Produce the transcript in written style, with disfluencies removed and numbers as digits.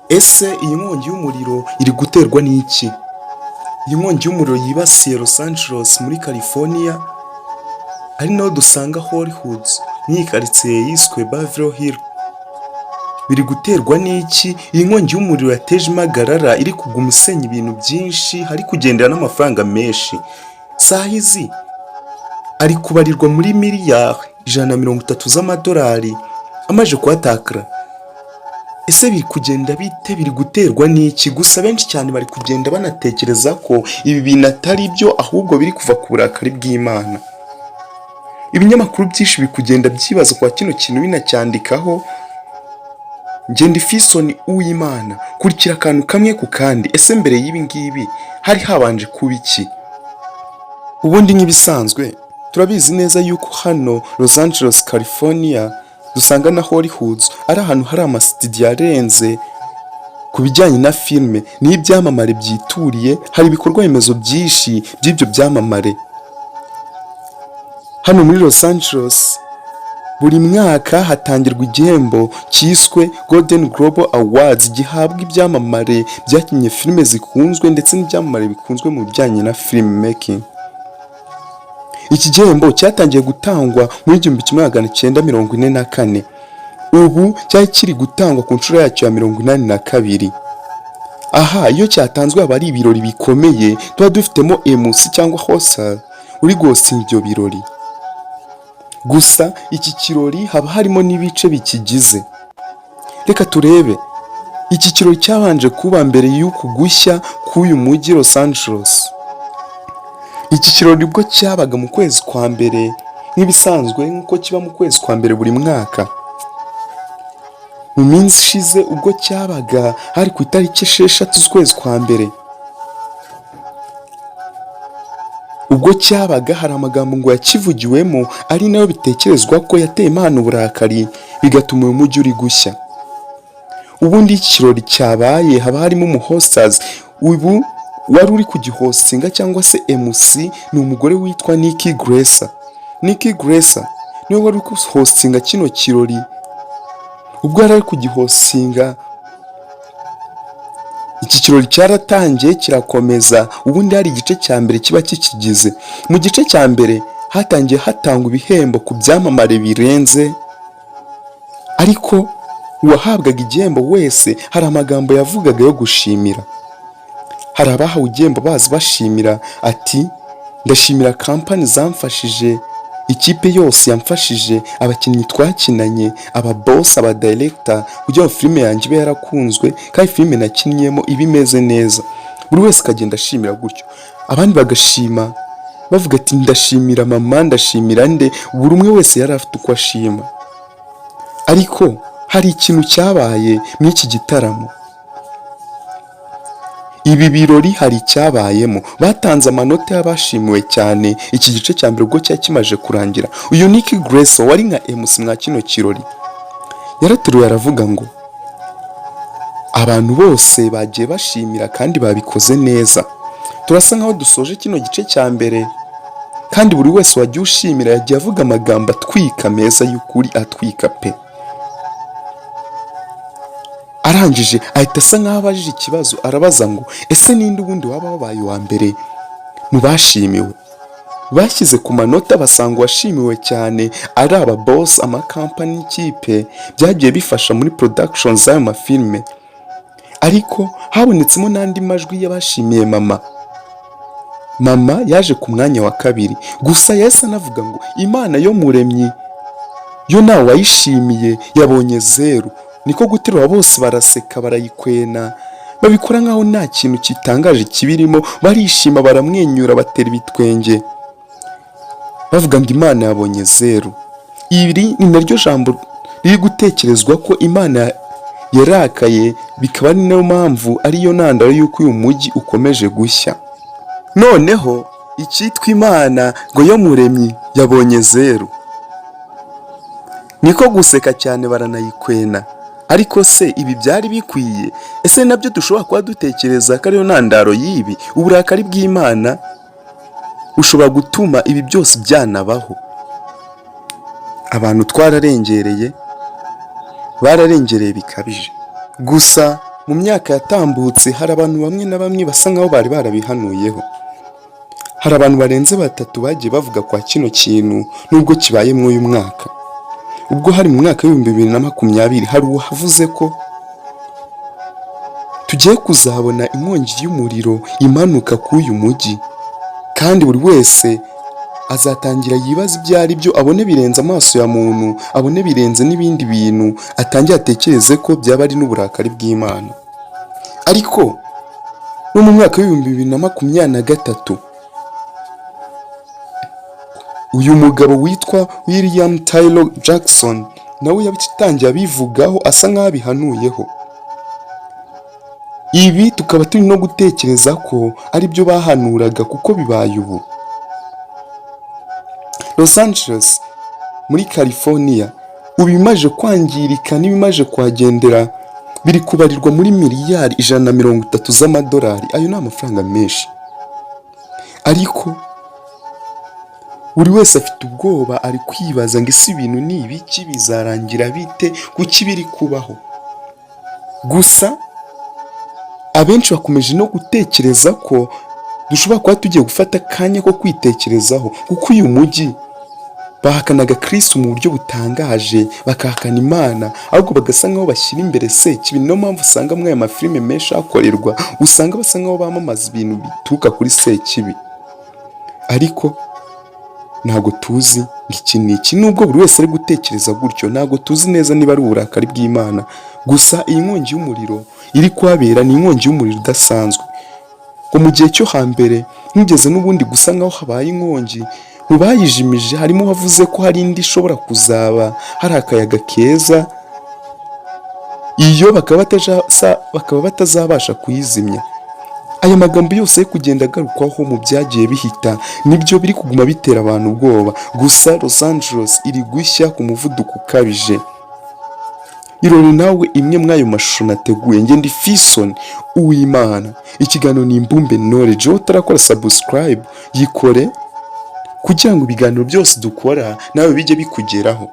Ese iyi nkongi y'umuriro iri guterwa n'iki? Iyi nkongi y'umuriro yibasiye Los Angeles muri Carfornia, ari naho dusanga Hollywood n'iyi karitsiye yiswe Beverly Hills. Biri guterwa n'iki? Iyi nkongi y'umuriro yateje impagarara, iri kuguma isenya ibintu byinshi, hari kugendera n'amafaranga menshi. Saha izi ari kubarirwa muri miliyari 130 z'amadolari amaze kuhatakara. Ese biri kugenda bite? Biri guterwa n'iki? Gusa benshi cyane bari kugenda banatekereza ko ibi bintu atari byo, ahubwo biri kuva ku burakari bw'Imana. Ibinyamakuru byinshi biri kugenda byibaza kwa kino kintu binacyandikaho. Ngende Fisoni uw'Imana, kurikira akantu kamwe ku kandi. Ese mbere y'ibi ngibi hari habanje kuba iki? Ubundi nk'ibisanzwe turabizi neza yuko hano Los Angeles, California dusanga na Hollywood ari ahantu hari amasitidiyo arenze ku bijyanye na filime n'ibyamamare byituriye. Hari ibikorwa remezo byinshi by'ibyo byamamare hano muri Los Angeles. Buri mwaka hatangirwa igihembo cyiswe Golden Global Awards, gihabwa ibyamamare byakinnye filime zikunzwe ndetse n'ibyamamare bikunzwe mu bijyanye na film making. Iki gihembo cyatangiye gutangwa muri 1944, ubu cyari kiri gutangwa ku nshuro yacyo ya 82. Aha iyo cyatanzwe aba ari ibirori bikomeye, tuba dufitemo MC cyangwa host uri guhosinga ibyo birori. Gusa iki kirori haba harimo n'ibice bikigize. Reka turebe. Iki kirori cyabanje kuba mbere y'uku gushya k'uyu mujyi Los Angeles. Iki kirori ubwo cyabaga mu kwezi kwa mbere, nk'ibisanzwe nk'uko kiba mu kwezi kwa mbere buri mwaka. Mu minsi ishize ubwo cyabaga hari ku itariki 6 z'ukwezi kwa mbere. Ubwo cyabaga hari amagambo ngo yakivugiwemo, ari nayo bitekerezwa ko yateye Imana uburakari, bigatuma uyu mujyi uri gushya. Ubundi iki kirori cyabaye haba harimo umuhosters. Ubu wari uri kugihostinga cyangwa se MC ni umugore witwa Nikki Grace. Nikki Grace niwe wari kuhostinga kino kirori. Ubwo yari ari kugihostinga, iki kirori cyaratangiye kirakomeza. Ubundi hari igice cya mbere kiba kikigize. Mu gice cya mbere hatangiye hatangwa ibihembo ku byamamare birenze, ariko uwahabwaga igihembo wese hari amagambo yavugaga yo gushimira. Hari abahawe igihembo bazi bashimira ati, ndashimira kampani zamfashije, ikipe yose yamfashije, abakinnyi twakinanye, aba boss, aba director, kugira ngo filime yanjye ibe yarakunzwe kandi filime nakinnyemo ibe imeze neza. Buri wese akagenda ashimira gutyo. Abandi bagashima bavuga ati, ndashimira mama, ndashimira nde. Buri umwe wese yari afite uko ashima. Ariko hari ikintu cyabaye muri iki gitaramo. Ibi birori hari icyabayemo. Batanze amanota y'abashimiwe cyane iki gice cya mbere ubwo cyari kimaje kurangira. Uyu Nikki Grace wari nka MC mwa kino kirori yarateruye aravuga ngo, abantu bose bagiye bashimira kandi babikoze neza. Turasa nkaho dusoje kino gice cya mbere, kandi buri wese wagiye ushimira yagiye avuga amagambo atwika meza y'ukuri, atwika pe. Arangije ahita asa nkaho abajije ikibazo, arabaza ngo ese ninde ubundi waba wabaye wa mbere mu bashimiwe? Bashyize ku manota basanga uwashimiwe cyane ari aba boss, amakampani n'ikipe byagiye bifasha muri production z'ayo mafilme. Ariko habonetsemo n'andi majwi y'abashimiye mama. Mama yaje ku mwanya wa kabiri. Gusa yahise anavuga ngo Imana yo muremyi yo nawe wayishimiye yabonye 0. Niko guterura bose baraseka barayikwena, babikora nkaho nta kintu kitangaje kibirimo. Barishima baramwenyura batera ibitwenge bavuga ngo Imana yabonye 0. Iri ni naryo jambo riri gutekerezwa ko Imana yarakaye, bikaba ari nayo mpamvu ariyo ntandaro y'uko uyu mujyi ukomeje gushya. Noneho icyitwa Imana ngo yo muremyi yabonye 0, niko guseka cyane baranayikwena. Ariko se ibi byari bikwiye? Ese nabyo dushobora kuba dutekereza ko ariyo ntandaro y'ibi? Uburakari bw'Imana ushobora gutuma ibi byose byanabaho. Abantu twararengereye, bararengereye bikabije. Gusa mu myaka yatambutse hari abantu bamwe na bamwe basa nkaho bari barabihanuyeho. Hari abantu barenze batatu bagiye bavuga kwa kino kintu nubwo kibaye muri uyu mwaka. Ubwo hari mu mwaka w'2020 hari uwavuze ko tugiye kuzabona inkongi y'umuriro imanuka kuri uyu mujyi, kandi buri wese azatangira yibaza ibyo ari byo, abone birenze amaso ya muntu, abone birenze n'ibindi bintu, atangira atekereze ko byaba ari n'uburakari bw'Imana. Ariko no mu mwaka w'2023 uyu mugabo witwa William Taylor Jackson nawe yabitangiye abivugaho asa nkaho abihanuyeho. Ibi tukaba turi no gutekereza ko ari byo bahanuraga kuko bibaye ubu. Los Angeles muri Carfornia ubu bimaje kwangirika n'ibimaje kuhagendera biri kubarirwa muri miliyari 130 z'amadolari. Ayo ni amafaranga menshi, ariko buri wese afite ubwoba, ari kwibaza ngo isi ibintu ni ibiki, bizarangira bite, kuki biri kubaho. Gusa abenshi bakomeje no gutekereza ko dushobora kuba tugiye gufata akanya ko kwitekerezaho, kuko uyu mujyi bahakanaga Kristo mu buryo butangaje, bakahakana Imana, ahubwo bagasa nkaho bashyira imbere sekibi. Niyo mpamvu usanga muri aya mafilime menshi akorerwa usanga basa nkaho bamamaza ibintu bituruka kuri sekibi. Ariko ntabwo tuzi iki n'iki, nubwo buri wese ari gutekereza gutyo, ntabwo tuzi neza niba ari uburakari bw'Imana. Gusa iyi nkongi y'umuriro iri kuhabera ni inkongi y'umuriro idasanzwe. Ngo mu gihe cyo hambere nigeze n'ubundi gusa nkaho habaye inkongi, mu bayijimije harimo wavuze ko hari indi ishobora kuzaba, hari akayaga keza, iyo bakaba batazabasha kuyizimya. Aya magambo yose yo kugenda agarukwaho mu byagiye bihita nibyo biri kuguma bitera abantu ubwoba. Gusa Los Angeles iri gushya ku muvuduko ukabije. Irori nawe imwe mw'ayo mashusho nateguye. Nge ndi Fison Uwimana, ikiganiro ni Imbumbe Knowledge. Wowe utarakora subscribe yikore kugira ngo ibiganiro byose dukora nawe bijye bikugeraho.